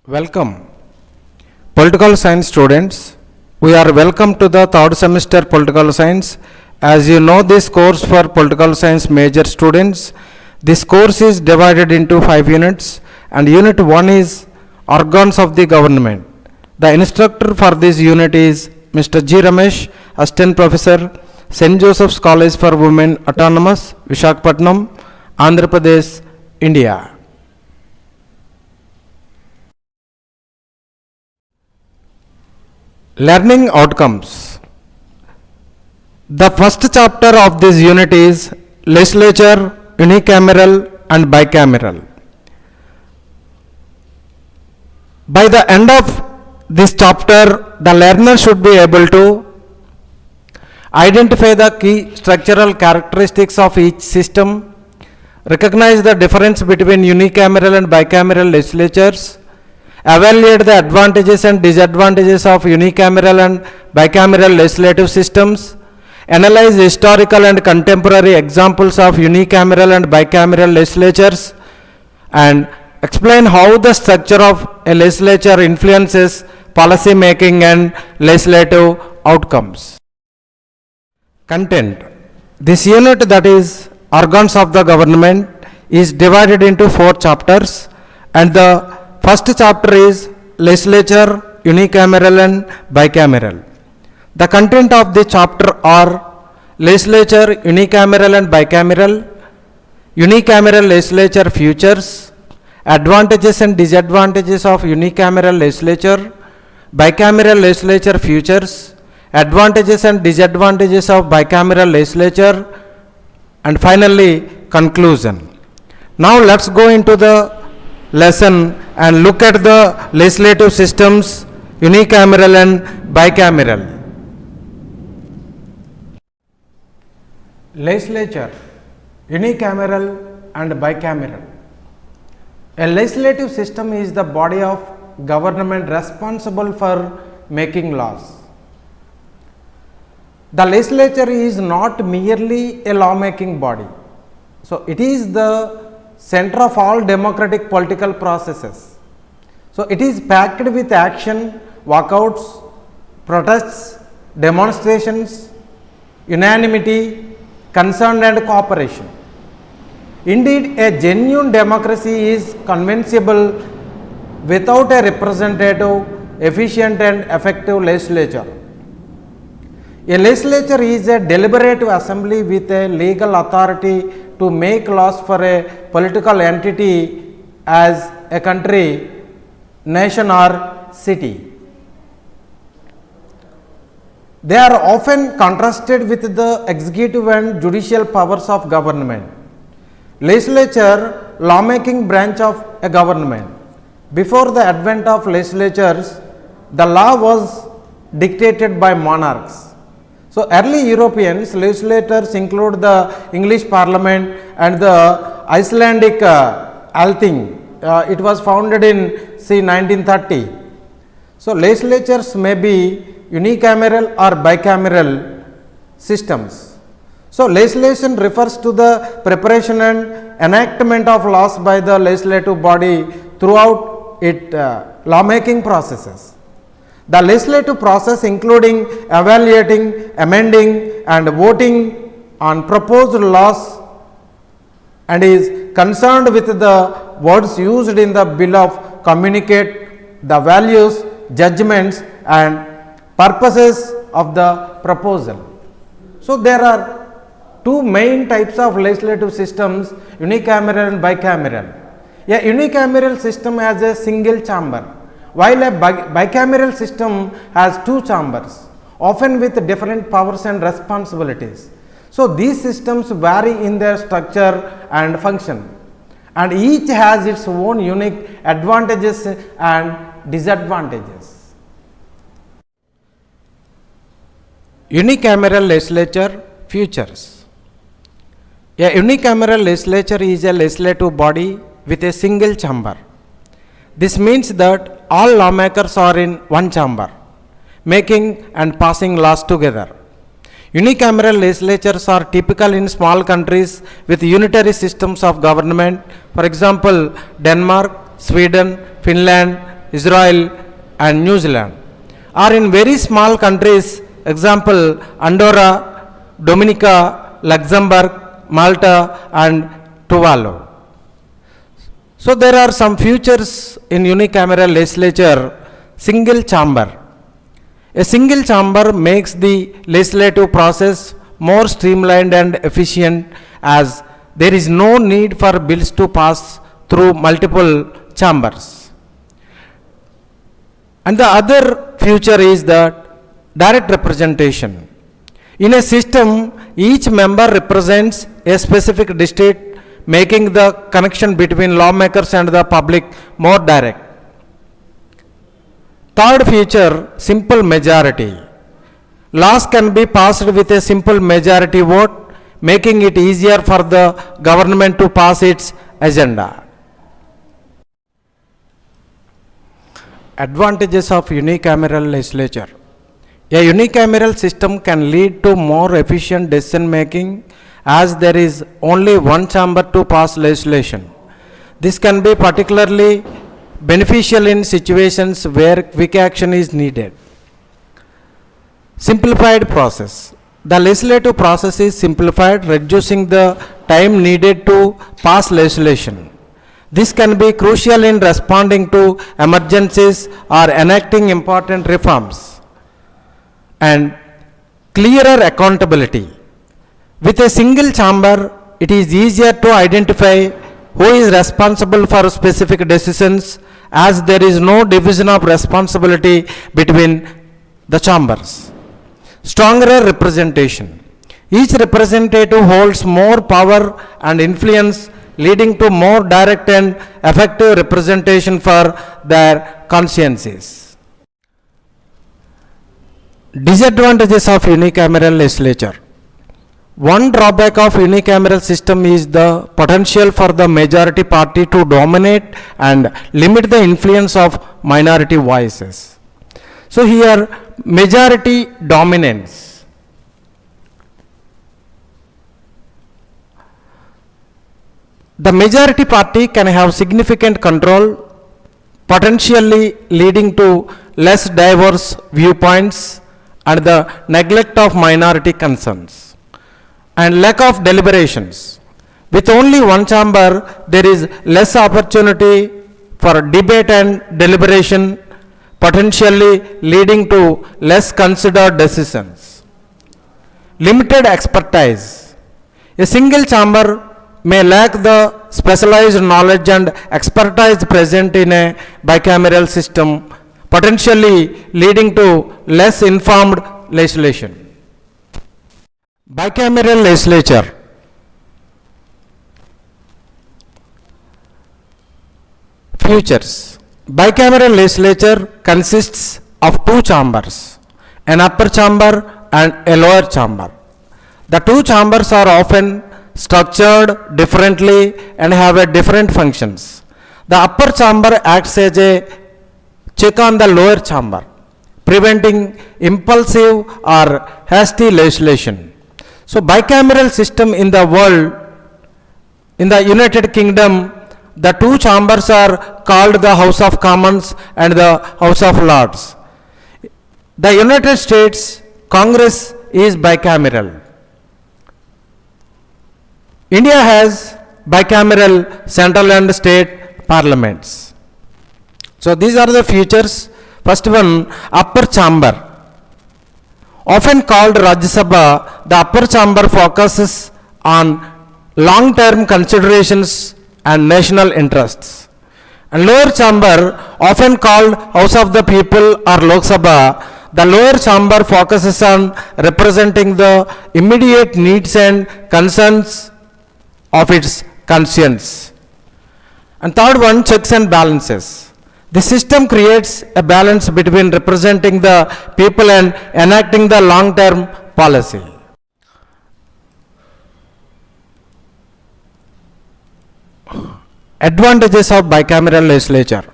Welcome, political science students. We are welcome to the third semester political science. As you know, this course for political science major students, this course is divided into 5 units, and unit 1 is organs of the government. The instructor for this unit is Mr. G. Ramesh, Assistant Professor, St. Joseph's College for Women, Autonomous, Visakhapatnam, Andhra Pradesh, India. Learning outcomes. The first chapter of this unit is Legislature, Unicameral and Bicameral. By the end of this chapter, the learner should be able to identify the key structural characteristics of each system, recognize the difference between unicameral and bicameral legislatures, evaluate the advantages and disadvantages of unicameral and bicameral legislative systems, analyze historical and contemporary examples of unicameral and bicameral legislatures, and explain how the structure of a legislature influences policy making and legislative outcomes. Content. This unit, that is organs of the government, is divided into 4 chapters, and the first chapter is Legislature, Unicameral and Bicameral. The content of the chapter are Legislature, Unicameral and Bicameral, Unicameral Legislature features, advantages and disadvantages of unicameral legislature, bicameral legislature features, advantages and disadvantages of bicameral legislature, and finally conclusion. Now let's go into the lesson and look at the legislative systems, unicameral and bicameral. Legislature, unicameral and bicameral. A legislative system is the body of government responsible for making laws. The legislature is not merely a lawmaking body. So, it is the center of all democratic political processes. So, it is packed with action, walkouts, protests, demonstrations, unanimity, concern and cooperation. Indeed, a genuine democracy is conceivable without a representative, efficient and effective legislature. A legislature is a deliberative assembly with a legal authority to make laws for a political entity as a country, nation or city. They are often contrasted with the executive and judicial powers of government. Legislature, lawmaking branch of a government. Before the advent of legislatures, the law was dictated by monarchs. So, early Europeans legislators include the English Parliament and the Icelandic Althing. It was founded in 1930. So, legislatures may be unicameral or bicameral systems. So, legislation refers to the preparation and enactment of laws by the legislative body throughout its lawmaking processes. The legislative process, including evaluating, amending and voting on proposed laws, and is concerned with the words used in the bill of communicate the values, judgments and purposes of the proposal. So, there are 2 main types of legislative systems, unicameral and bicameral. A unicameral system has a single chamber, while a bicameral system has 2 chambers, often with different powers and responsibilities. So, these systems vary in their structure and function, and each has its own unique advantages and disadvantages. Unicameral legislature features. A unicameral legislature is a legislative body with a single chamber. This means that all lawmakers are in one chamber, making and passing laws together. Unicameral legislatures are typical in small countries with unitary systems of government. For example, Denmark, Sweden, Finland, Israel and New Zealand. Or in very small countries, example Andorra, Dominica, Luxembourg, Malta and Tuvalu. So there are some features in unicameral legislature. Single chamber. A single chamber makes the legislative process more streamlined and efficient, as there is no need for bills to pass through multiple chambers. And the other feature is the direct representation. In a system, each member represents a specific district, making the connection between lawmakers and the public more direct. Third feature, simple majority. Laws can be passed with a simple majority vote, making it easier for the government to pass its agenda. Advantages of unicameral legislature. A unicameral system can lead to more efficient decision making, as there is only one chamber to pass legislation. This can be particularly beneficial in situations where quick action is needed. Simplified process. The legislative process is simplified, reducing the time needed to pass legislation. This can be crucial in responding to emergencies or enacting important reforms. And clearer accountability. With a single chamber, it is easier to identify who is responsible for specific decisions, as there is no division of responsibility between the chambers. Stronger representation. Each representative holds more power and influence, leading to more direct and effective representation for their consciences. Disadvantages of unicameral legislature. One drawback of unicameral system is the potential for the majority party to dominate and limit the influence of minority voices. So here, majority dominance. The majority party can have significant control, potentially leading to less diverse viewpoints and the neglect of minority concerns. And lack of deliberations. With only one chamber, there is less opportunity for debate and deliberation, potentially leading to less considered decisions. Limited expertise. A single chamber may lack the specialized knowledge and expertise present in a bicameral system, potentially leading to less informed legislation. Bicameral legislature. Features. Bicameral legislature consists of two chambers, an upper chamber and a lower chamber. The two chambers are often structured differently and have a different functions. The upper chamber acts as a check on the lower chamber, preventing impulsive or hasty legislation. So bicameral system in the world, in the United Kingdom, the two chambers are called the House of Commons and the House of Lords. The United States Congress is bicameral. India has bicameral central and state parliaments. So these are the features. First one, upper chamber. Often called Rajya Sabha, the upper chamber focuses on long-term considerations and national interests. And lower chamber, often called House of the People or Lok Sabha, the lower chamber focuses on representing the immediate needs and concerns of its conscience. And third one, checks and balances. The system creates a balance between representing the people and enacting the long-term policy. Advantages of bicameral legislature.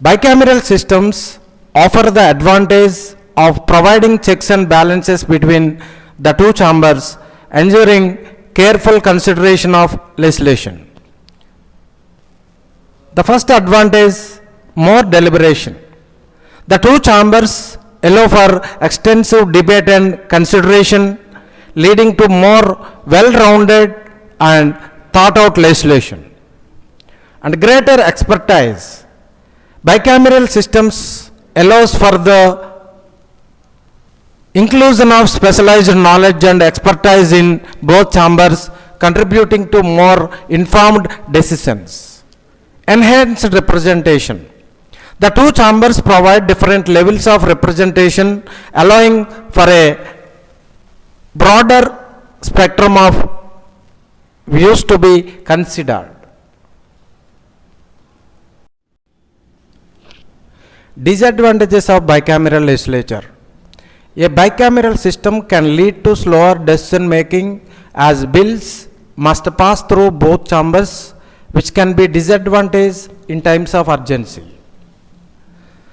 Bicameral systems offer the advantage of providing checks and balances between the two chambers, ensuring careful consideration of legislation. The first advantage, more deliberation. The two chambers allow for extensive debate and consideration, leading to more well-rounded and thought-out legislation and greater expertise. Bicameral systems allows for the inclusion of specialized knowledge and expertise in both chambers, contributing to more informed decisions. Enhanced representation. The two chambers provide different levels of representation, allowing for a broader spectrum of views to be considered. Disadvantages of bicameral legislature. A bicameral system can lead to slower decision making as bills must pass through both chambers, which can be disadvantage in times of urgency.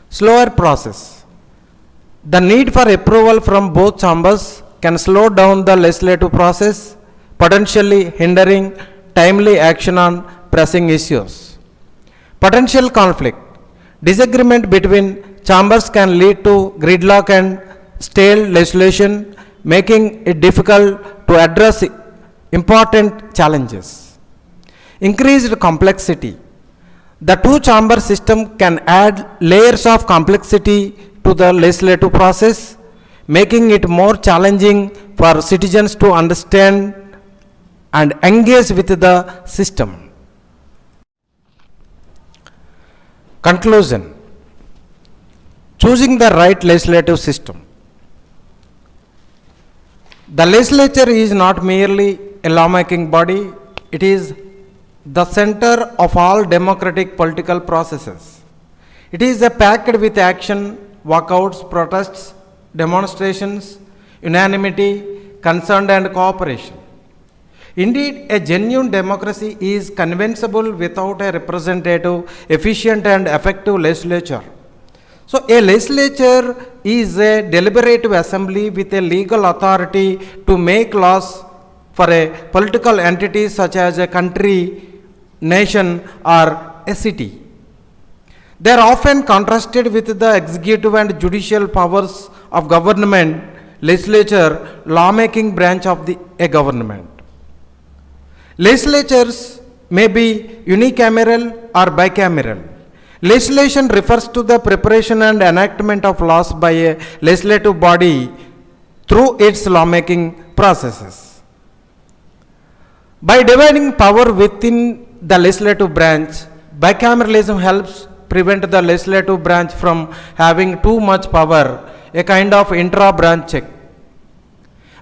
Slower process. The need for approval from both chambers can slow down the legislative process, potentially hindering timely action on pressing issues. Potential conflict. Disagreement between chambers can lead to gridlock and stale legislation, making it difficult to address important challenges. Increased complexity. The two chamber system can add layers of complexity to the legislative process, making it more challenging for citizens to understand and engage with the system. Conclusion. Choosing the right legislative system. The legislature is not merely a lawmaking body, it is the center of all democratic political processes. It is packed with action, walkouts, protests, demonstrations, unanimity, concern and cooperation. Indeed, a genuine democracy is convincible without a representative, efficient and effective legislature. So, a legislature is a deliberative assembly with a legal authority to make laws for a political entity such as a country, nation or a city. They are often contrasted with the executive and judicial powers of government, legislature, lawmaking branch of a government. Legislatures may be unicameral or bicameral. Legislation refers to the preparation and enactment of laws by a legislative body through its lawmaking processes. By dividing power within the legislative branch, bicameralism helps prevent the legislative branch from having too much power, a kind of intra-branch check.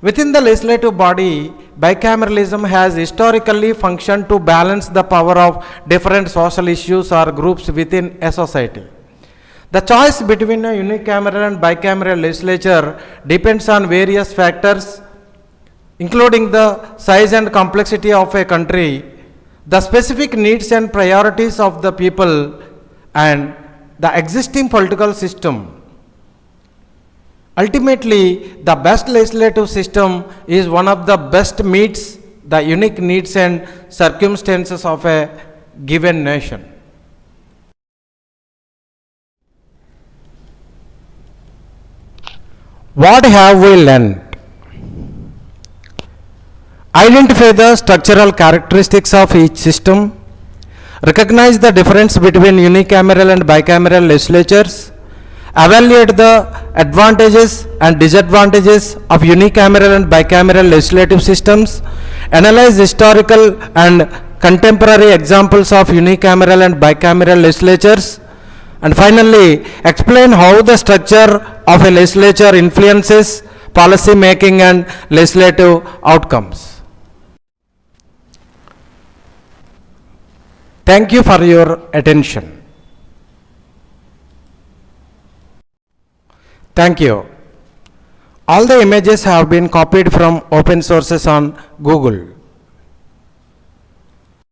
Within the legislative body, bicameralism has historically functioned to balance the power of different social issues or groups within a society. The choice between a unicameral and bicameral legislature depends on various factors, including the size and complexity of a country, the specific needs and priorities of the people, and the existing political system. Ultimately, the best legislative system is one of the best meets the unique needs and circumstances of a given nation. What have we learned? Identify the structural characteristics of each system. Recognize the difference between unicameral and bicameral legislatures. Evaluate the advantages and disadvantages of unicameral and bicameral legislative systems. Analyze historical and contemporary examples of unicameral and bicameral legislatures. And finally, explain how the structure of a legislature influences policy making and legislative outcomes. Thank you for your attention. Thank you. All the images have been copied from open sources on Google.